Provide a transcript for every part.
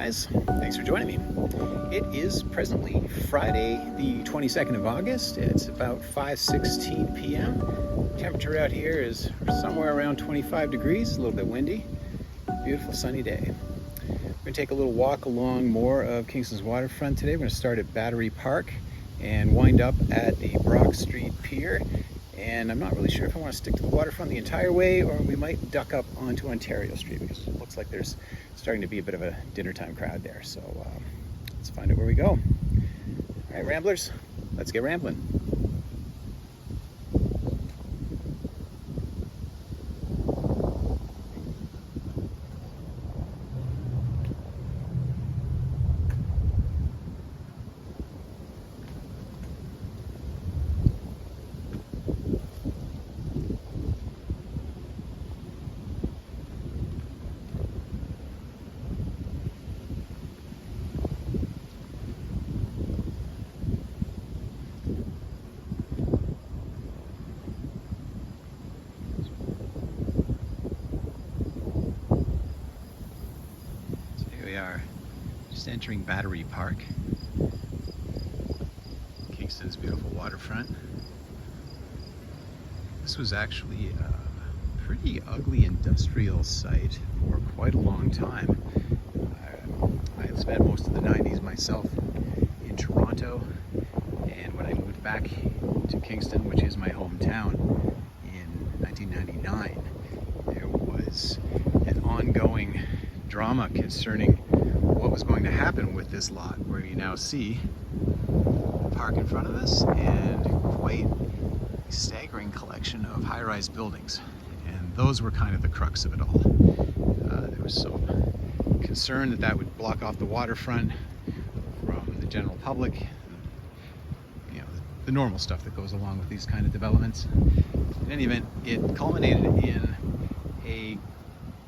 guys, thanks for joining me. It is presently Friday the 22nd of August. It's about 5:16 p.m. Temperature out here is somewhere around 25 degrees, a little bit windy. Beautiful sunny day. We're going to take a little walk along more of Kingston's waterfront today. We're going to start at Battery Park and wind up at the Brock Street Pier. And I'm not really sure if I want to stick to the waterfront the entire way, or we might duck up onto Ontario Street, because it looks like there's starting to be a bit of a dinner time crowd there. So let's find out where we go. All right, ramblers, let's get rambling. Just entering Battery Park, Kingston's beautiful waterfront. This was actually a pretty ugly industrial site for quite a long time. I had spent most of the 90s myself in Toronto, and when I moved back to Kingston, which is my hometown, in 1999, there was an ongoing drama concerning what was going to happen with this lot, where you now see the park in front of us and quite a staggering collection of high-rise buildings. And those were kind of the crux of it all. There was some concern that that would block off the waterfront from the general public. You know, the normal stuff that goes along with these kind of developments. In any event, it culminated in a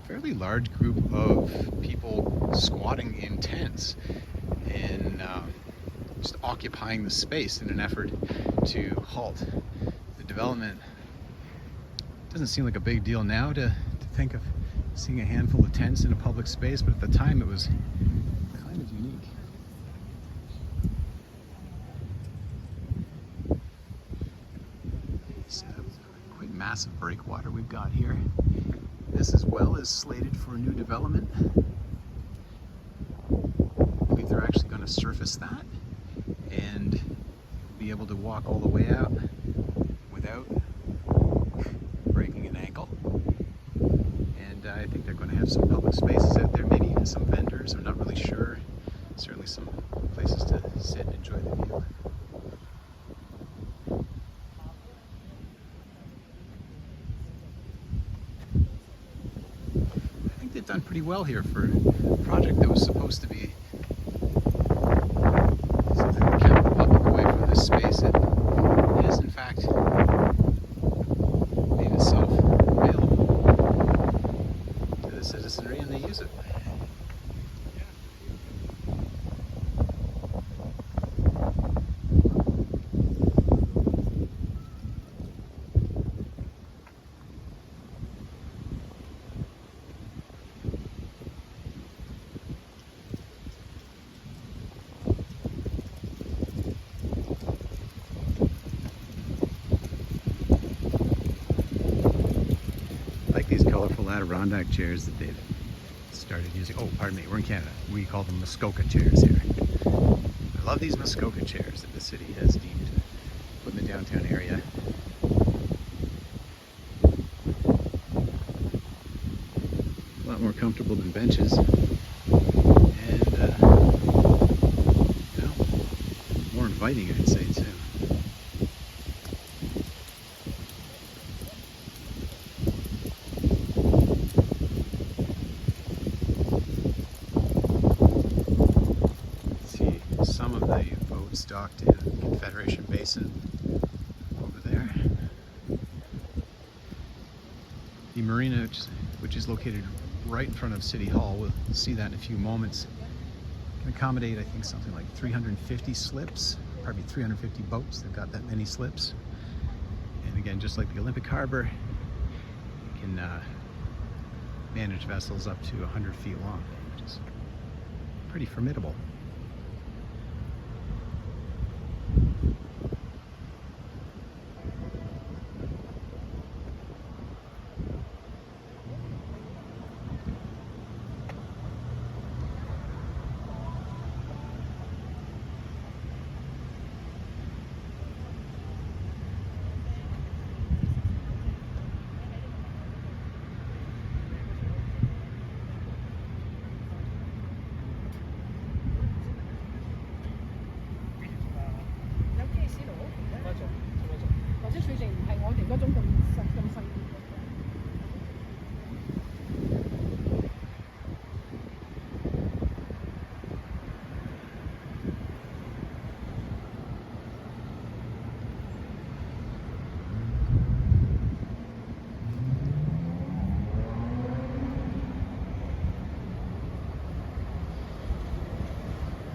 fairly large group of people squatting in tents and just occupying the space in an effort to halt the development. Doesn't seem like a big deal now to think of seeing a handful of tents in a public space, but at the time it was kind of unique. It's a quite massive breakwater we've got here. This as well is slated for a new development. I believe they're actually going to surface that and be able to walk all the way out without breaking an ankle. And I think they're going to have some public spaces out there, maybe even some vendors, I'm not really sure. Certainly some places to sit and enjoy the view. They've done pretty well here for a project that was supposed to be something that kept the public away from this space. It has in fact made itself available to the citizenry, and they use it. These colorful Adirondack chairs that they've started using. Oh, pardon me, we're in Canada. We call them Muskoka chairs here. I love these Muskoka chairs that the city has deemed put in the downtown area. A lot more comfortable than benches. And, you know, more inviting, I'd say, too. Some of the boats docked in Confederation Basin over there. The marina, which is located right in front of City Hall, we'll see that in a few moments, can accommodate, I think, something like 350 slips, probably 350 boats. They've got that many slips. And again, just like the Olympic Harbor, you can manage vessels up to 100 feet long, which is pretty formidable.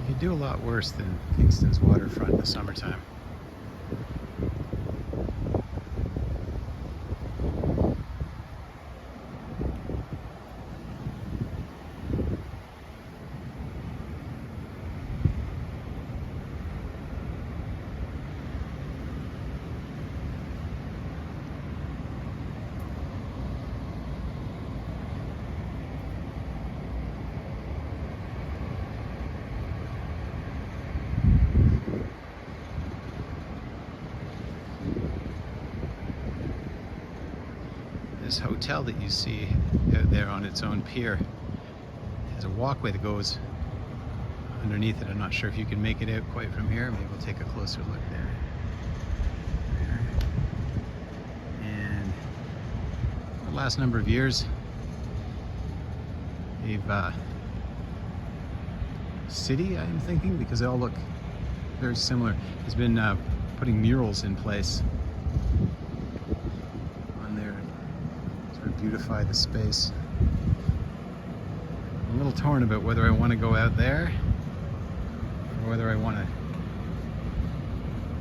You do a lot worse than Kingston's waterfront in the summertime. This hotel that you see out there on its own pier has a walkway that goes underneath it. I'm not sure if you can make it out quite from here. Maybe we'll take a closer look there. And the last number of years, they've city, I'm thinking, because they all look very similar, has been putting murals in place on there to sort of beautify the space. I'm a little torn about whether I want to go out there or whether I want to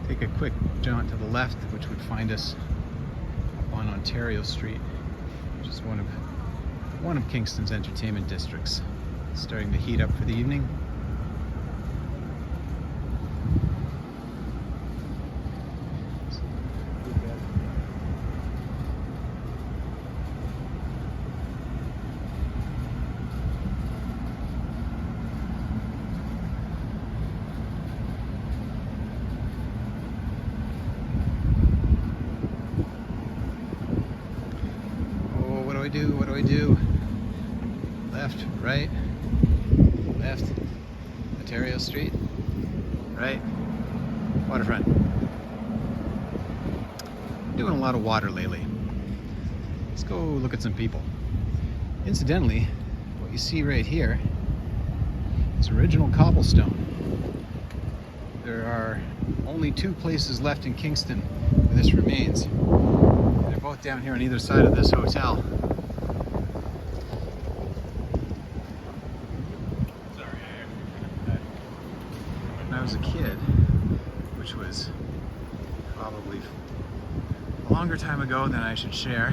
take a quick jaunt to the left, which would find us up on Ontario Street, which is one of Kingston's entertainment districts. It's starting to heat up for the evening. What do I do? Left, right, left, Ontario Street, right, waterfront. Doing a lot of water lately. Let's go look at some people. Incidentally, what you see right here is original cobblestone. There are only 2 places left in Kingston where this remains. They're both down here on either side of this hotel. When I was a kid, which was probably a longer time ago than I should share,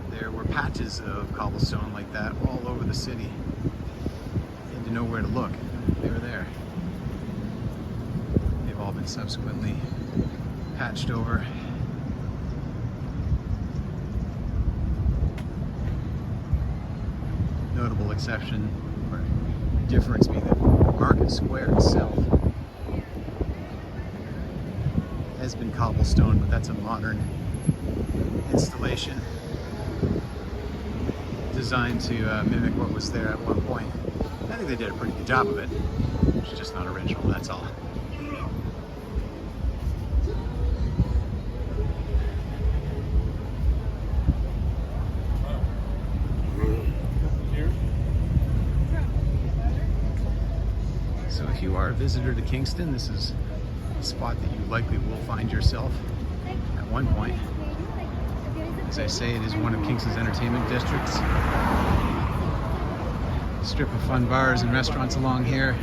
there were patches of cobblestone like that all over the city. You had to know where to look. They were there. They've all been subsequently patched over. Notable exception or difference being that Market Square itself has been cobblestone, but that's a modern installation designed to mimic what was there at one point. I think they did a pretty good job of it. It's just not original, that's all. So if you are a visitor to Kingston, this is a spot that you likely will find yourself at one point. As I say, it is one of Kingston's entertainment districts. A strip of fun bars and restaurants along here.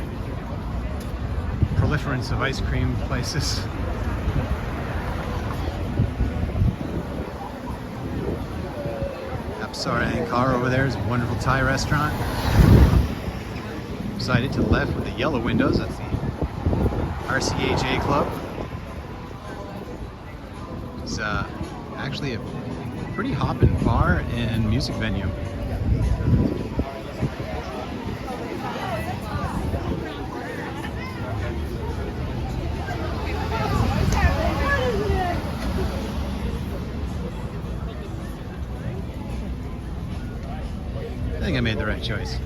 Proliferance of ice cream places. Apsara and Car over there is a wonderful Thai restaurant. Beside it to the left with the yellow windows, that's the RCHA Club. It's actually a pretty hoppin' bar and music venue. I think I made the right choice.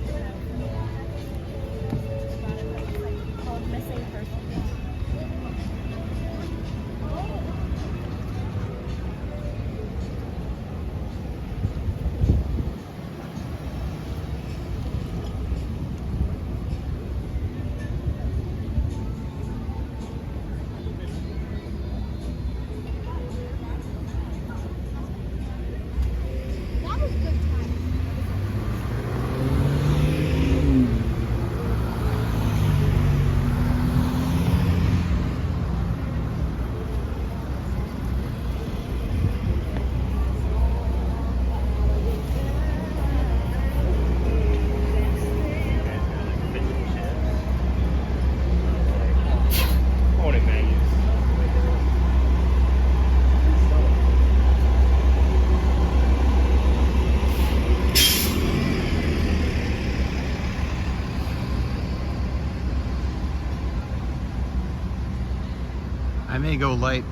I may go light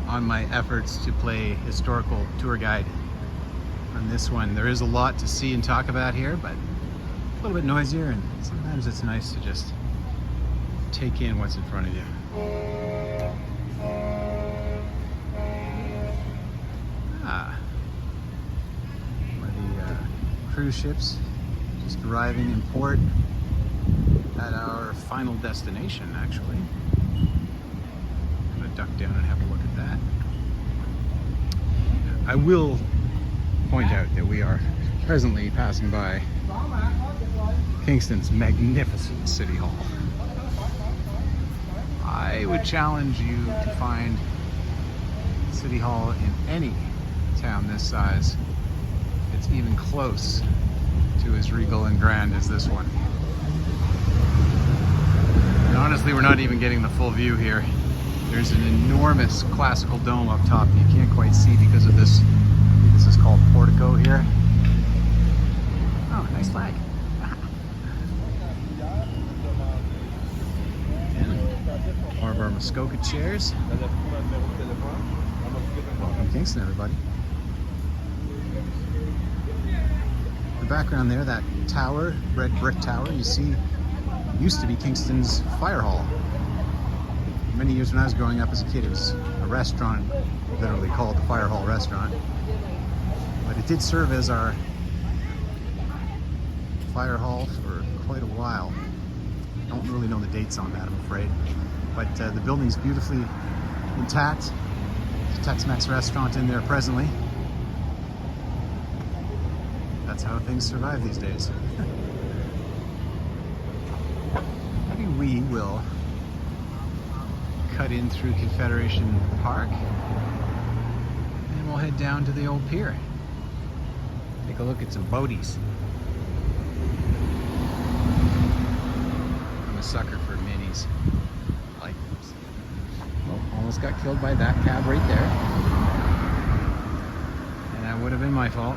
on my efforts to play historical tour guide on this one. There is a lot to see and talk about here, but a little bit noisier, and sometimes it's nice to just take in what's in front of you. One of the cruise ships just arriving in port at our final destination, actually. Duck down and have a look at that. I will point out that we are presently passing by Kingston's magnificent City Hall. I would challenge you to find City Hall in any town this size it's even close to as regal and grand as this one. And honestly, we're not even getting the full view here. There's an enormous classical dome up top that you can't quite see because of this. I think this is called portico here. Oh, nice flag. And more of our Muskoka chairs. Welcome Kingston, everybody. The background there, that tower, red brick tower, you see, used to be Kingston's fire hall. Many years when I was growing up as a kid, it was a restaurant, literally called the Fire Hall Restaurant. But it did serve as our fire hall for quite a while. I don't really know the dates on that, I'm afraid. But the building's beautifully intact. There's a Tex-Mex restaurant in there presently. That's how things survive these days. Maybe we will cut in through Confederation Park and we'll head down to the old pier. Take a look at some boaties. I'm a sucker for minis like this. Well, almost got killed by that cab right there. And that would have been my fault.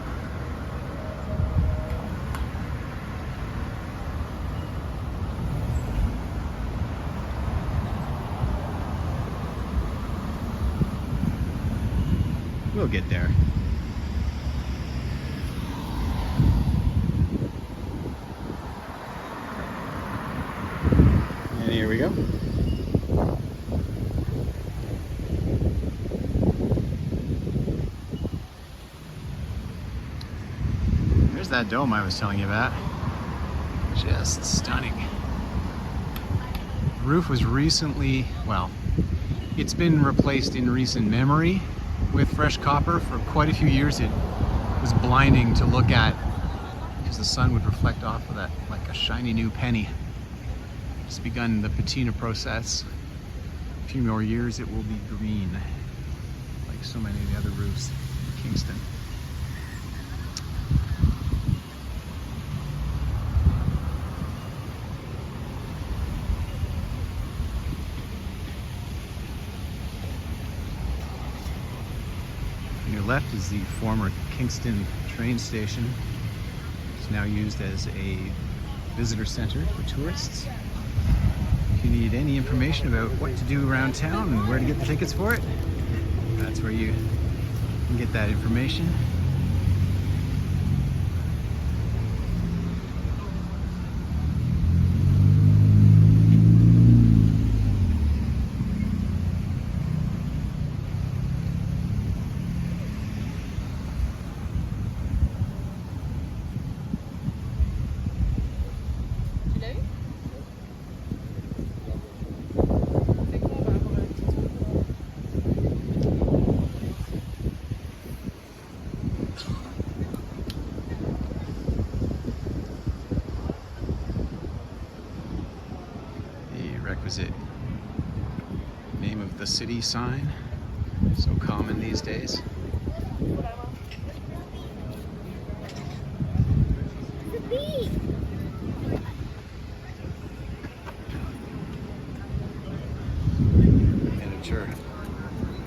We'll get there. And here we go. There's that dome I was telling you about. Just stunning. The roof was recently, well, it's been replaced in recent memory with fresh copper. For quite a few years it was blinding to look at because the sun would reflect off of that like a shiny new penny. It's begun the patina process. A few more years it will be green, like so many of the other roofs in Kingston. left is the former Kingston train station. It's now used as a visitor center for tourists. If you need any information about what to do around town and where to get the tickets for it, that's where you can get that information. Requisite name of the city sign, so common these days. Miniature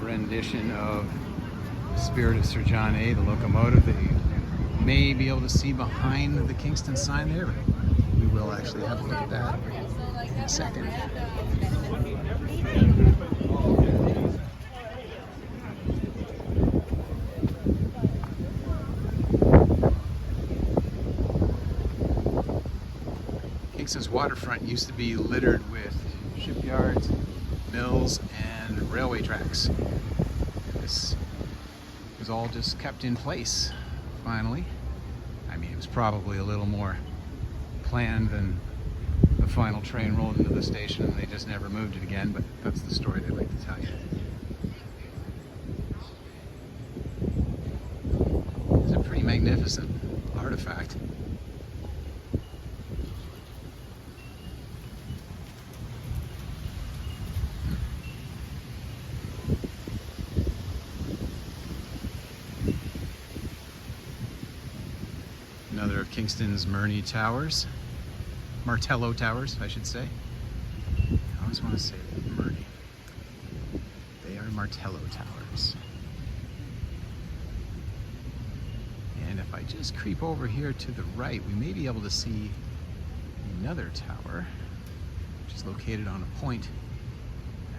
rendition of the Spirit of Sir John A, the locomotive that you may be able to see behind the Kingston sign there. We will actually have a look at that in a second. Kingston's waterfront used to be littered with shipyards, mills, and railway tracks. This was all just kept in place, finally. I mean, it was probably a little more planned than the final train rolled into the station and they just never moved it again, but that's the story they like to tell you. It's a pretty magnificent artifact. Another of Kingston's Martello Towers, I should say. I always want to say Murney. They are Martello Towers. And if I just creep over here to the right, we may be able to see another tower, which is located on a point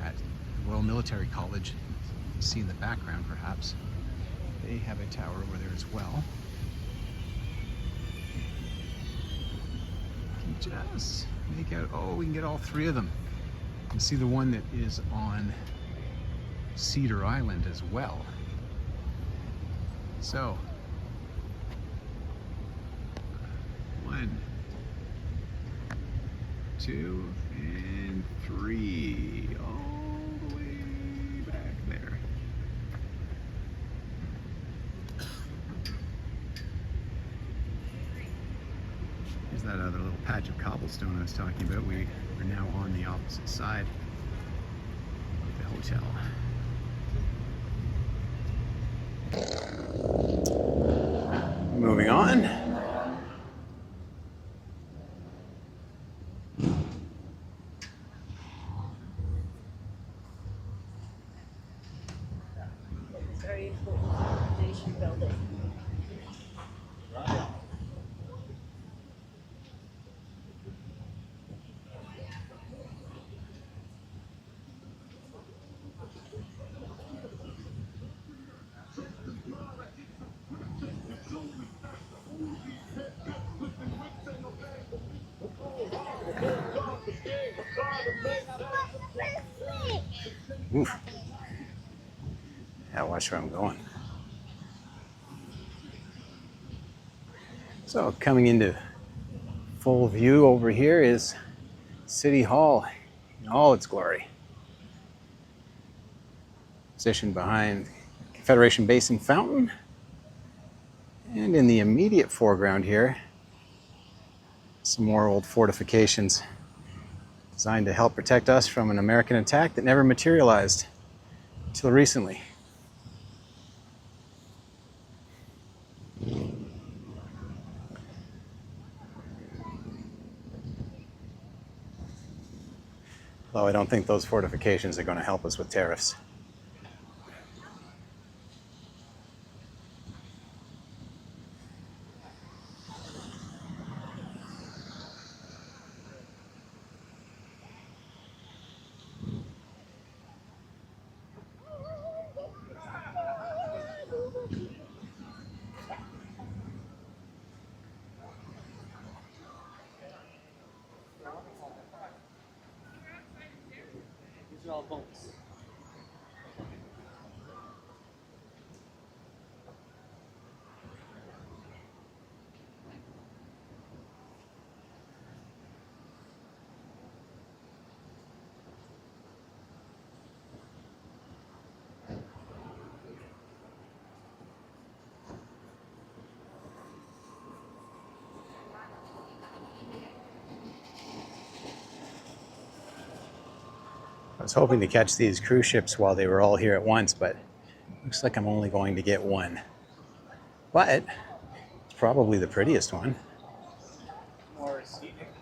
at the Royal Military College. You can see in the background, perhaps. They have a tower over there as well. Just make out, oh, we can get all three of them. You can see the one that is on Cedar Island as well. So, 1, 2, and 3, all the way back there. There's that other little patch of cobblestone I was talking about. We are now on the opposite side of the hotel. Moving on. It's very important foundation building. Oof. Yeah, watch where I'm going. So coming into full view over here is City Hall in all its glory. Positioned behind Confederation Basin Fountain. And in the immediate foreground here, some more old fortifications designed to help protect us from an American attack that never materialized until recently. Though I don't think those fortifications are going to help us with tariffs. I was hoping to catch these cruise ships while they were all here at once, but looks like I'm only going to get one. But it's probably the prettiest one. More scenic.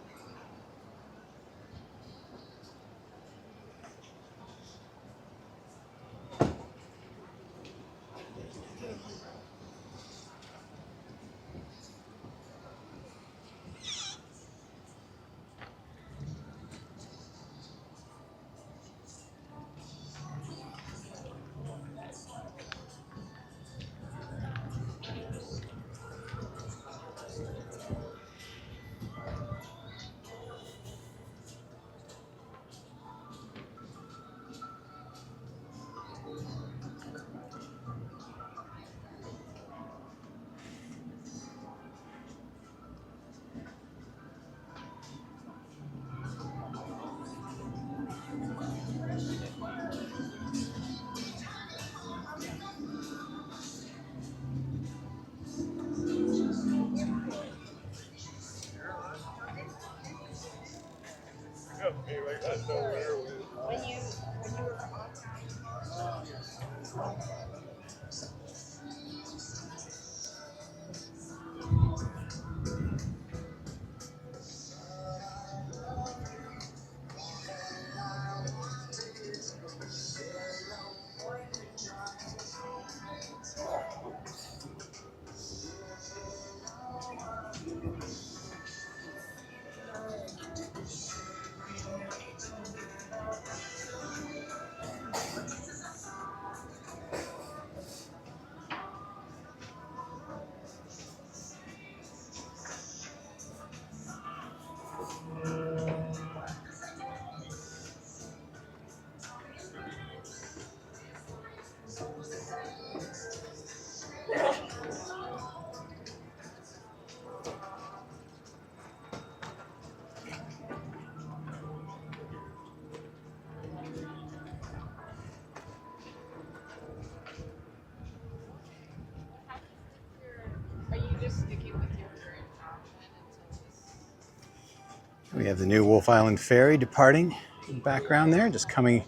Are you just sticking with your current outfit until this? We have the new Wolf Island ferry departing in the background there, just coming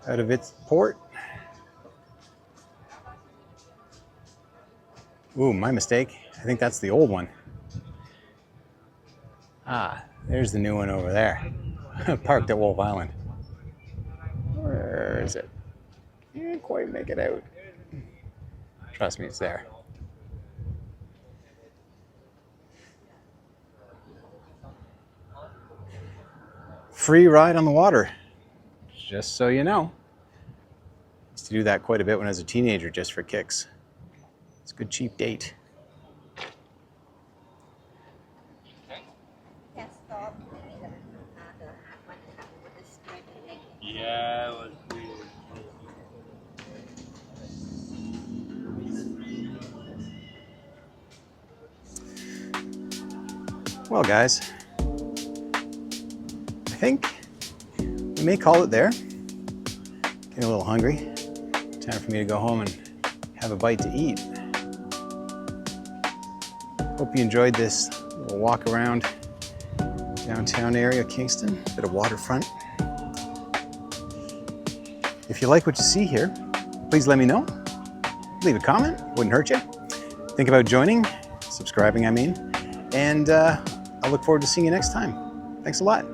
out of its port. Ooh, my mistake. I think that's the old one. Ah, there's the new one over there. Parked at Wolf Island. Where is it? Can't quite make it out. Trust me, it's there. Free ride on the water, just so you know. Used to do that quite a bit when I was a teenager, just for kicks. It's a good cheap date. Yeah, it was weird. Well, guys, I think we may call it there. Getting a little hungry. Time for me to go home and have a bite to eat. Hope you enjoyed this little walk around downtown area, Kingston. Bit of waterfront. If you like what you see here, please let me know. Leave a comment, wouldn't hurt you. Think about joining, subscribing I mean, and I'll look forward to seeing you next time. Thanks a lot.